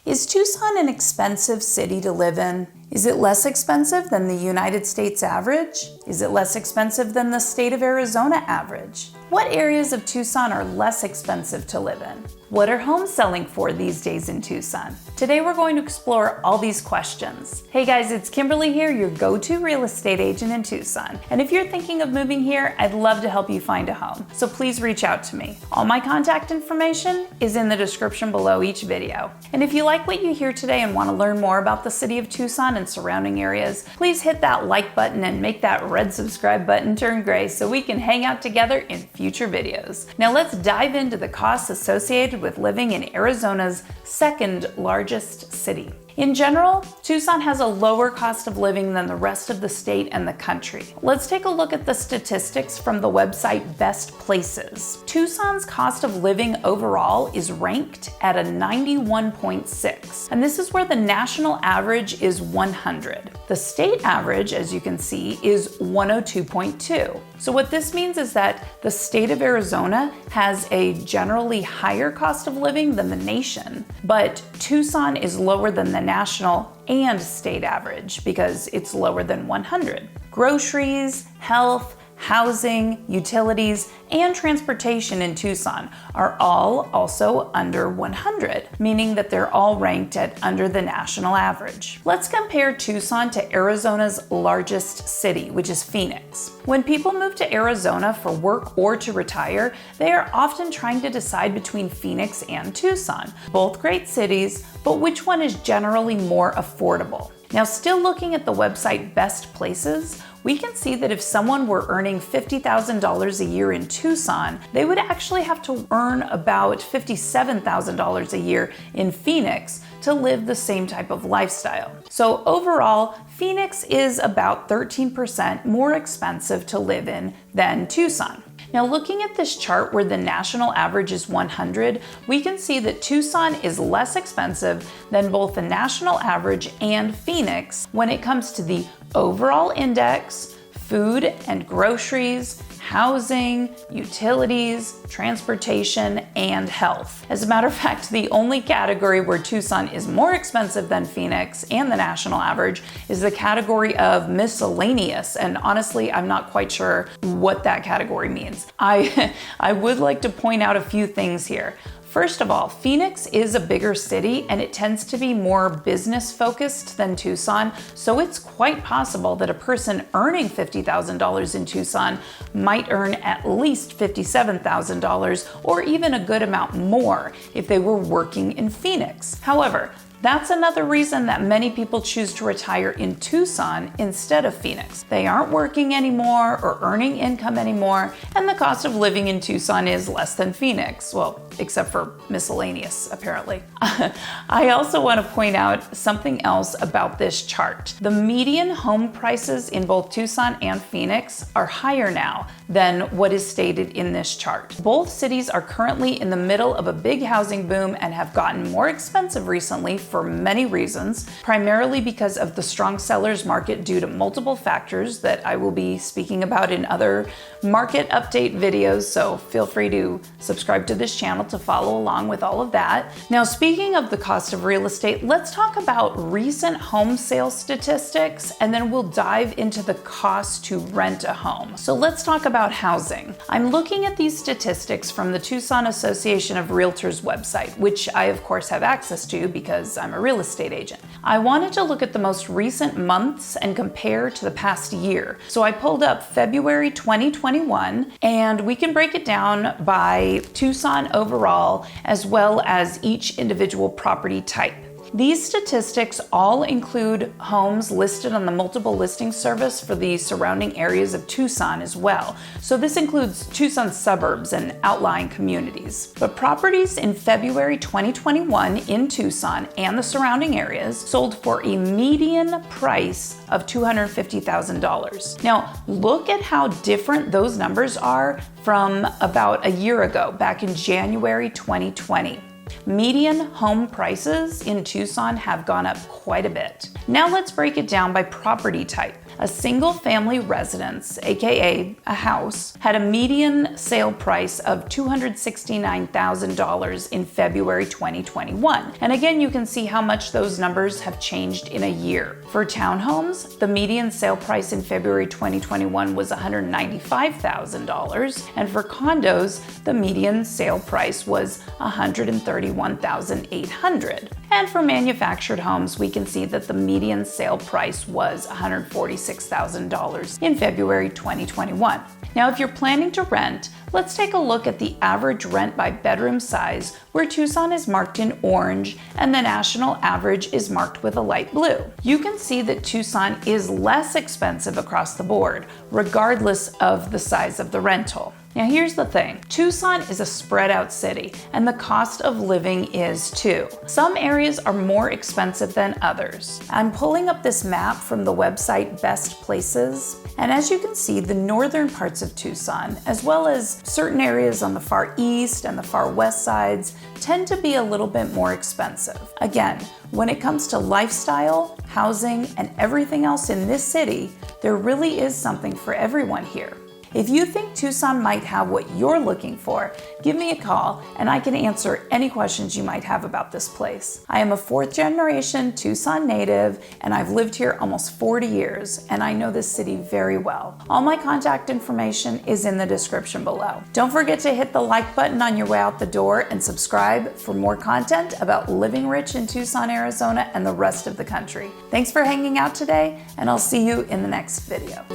Is Tucson an expensive city to live in? Is it less expensive than the United States average? Is it less expensive than the state of Arizona average? What areas of Tucson are less expensive to live in? What are homes selling for these days in Tucson? Today we're going to explore all these questions. Hey guys, it's Kimberly here, your go-to real estate agent in Tucson. And if you're thinking of moving here, I'd love to help you find a home. So please reach out to me. All my contact information is in the description below each video. And if you like what you hear today and want to learn more about the city of Tucson and surrounding areas, please hit that like button and make that red subscribe button turn gray so we can hang out together in future videos. Now let's dive into the costs associated with living in Arizona's second largest city. In general, Tucson has a lower cost of living than the rest of the state and the country. Let's take a look at the statistics from the website Best Places. Tucson's cost of living overall is ranked at a 91.6, and this is where the national average is 100. The state average, as you can see, is 102.2. So what this means is that the state of Arizona has a generally higher cost of living than the nation, but Tucson is lower than the national and state average because it's lower than 100. Groceries, health, housing, utilities, and transportation in Tucson are all also under 100, meaning that they're all ranked at under the national average. Let's compare Tucson to Arizona's largest city, which is Phoenix. When people move to Arizona for work or to retire, they are often trying to decide between Phoenix and Tucson. Both great cities, but which one is generally more affordable? Now, still looking at the website Best Places, we can see that if someone were earning $50,000 a year in Tucson, they would actually have to earn about $57,000 a year in Phoenix to live the same type of lifestyle. So overall, Phoenix is about 13% more expensive to live in than Tucson. Now, looking at this chart where the national average is 100, we can see that Tucson is less expensive than both the national average and Phoenix when it comes to the overall index, food and groceries, housing, utilities, transportation, and health. As a matter of fact, the only category where Tucson is more expensive than Phoenix and the national average is the category of miscellaneous. And honestly, I'm not quite sure what that category means. I would like to point out a few things here. First of all, Phoenix is a bigger city and it tends to be more business focused than Tucson, so it's quite possible that a person earning $50,000 in Tucson might earn at least $57,000 or even a good amount more if they were working in Phoenix. However, that's another reason that many people choose to retire in Tucson instead of Phoenix. They aren't working anymore or earning income anymore, and the cost of living in Tucson is less than Phoenix. Well, except for miscellaneous, apparently. I also want to point out something else about this chart. The median home prices in both Tucson and Phoenix are higher now than what is stated in this chart. Both cities are currently in the middle of a big housing boom and have gotten more expensive recently for many reasons, primarily because of the strong sellers market due to multiple factors that I will be speaking about in other market update videos, so feel free to subscribe to this channel to follow along with all of that. Now, speaking of the cost of real estate, let's talk about recent home sales statistics, and then we'll dive into the cost to rent a home. So let's talk about housing. I'm looking at these statistics from the Tucson Association of Realtors website, which I of course have access to because I'm a real estate agent. I wanted to look at the most recent months and compare to the past year. So I pulled up February 2021, and we can break it down by Tucson overall, as well as each individual property type. These statistics all include homes listed on the multiple listing service for the surrounding areas of Tucson as well. So this includes Tucson suburbs and outlying communities. But properties in February 2021 in Tucson and the surrounding areas sold for a median price of $250,000. Now, look at how different those numbers are from about a year ago, back in January 2020. Median home prices in Tucson have gone up quite a bit. Now let's break it down by property type. A single-family residence, aka a house, had a median sale price of $269,000 in February 2021. And again, you can see how much those numbers have changed in a year. For townhomes, the median sale price in February 2021 was $195,000, and for condos, the median sale price was $131,800. And for manufactured homes, we can see that the median sale price was $146,000 in February 2021. Now, if you're planning to rent, let's take a look at the average rent by bedroom size, where Tucson is marked in orange and the national average is marked with a light blue. You can see that Tucson is less expensive across the board, regardless of the size of the rental. Now here's the thing, Tucson is a spread out city and the cost of living is too. Some areas are more expensive than others. I'm pulling up this map from the website Best Places, and as you can see, the northern parts of Tucson, as well as certain areas on the far east and the far west sides, tend to be a little bit more expensive. Again, when it comes to lifestyle, housing, and everything else in this city, there really is something for everyone here. If you think Tucson might have what you're looking for, give me a call and I can answer any questions you might have about this place. I am a 4th generation Tucson native and I've lived here almost 40 years and I know this city very well. All my contact information is in the description below. Don't forget to hit the like button on your way out the door and subscribe for more content about living rich in Tucson, Arizona and the rest of the country. Thanks for hanging out today and I'll see you in the next video.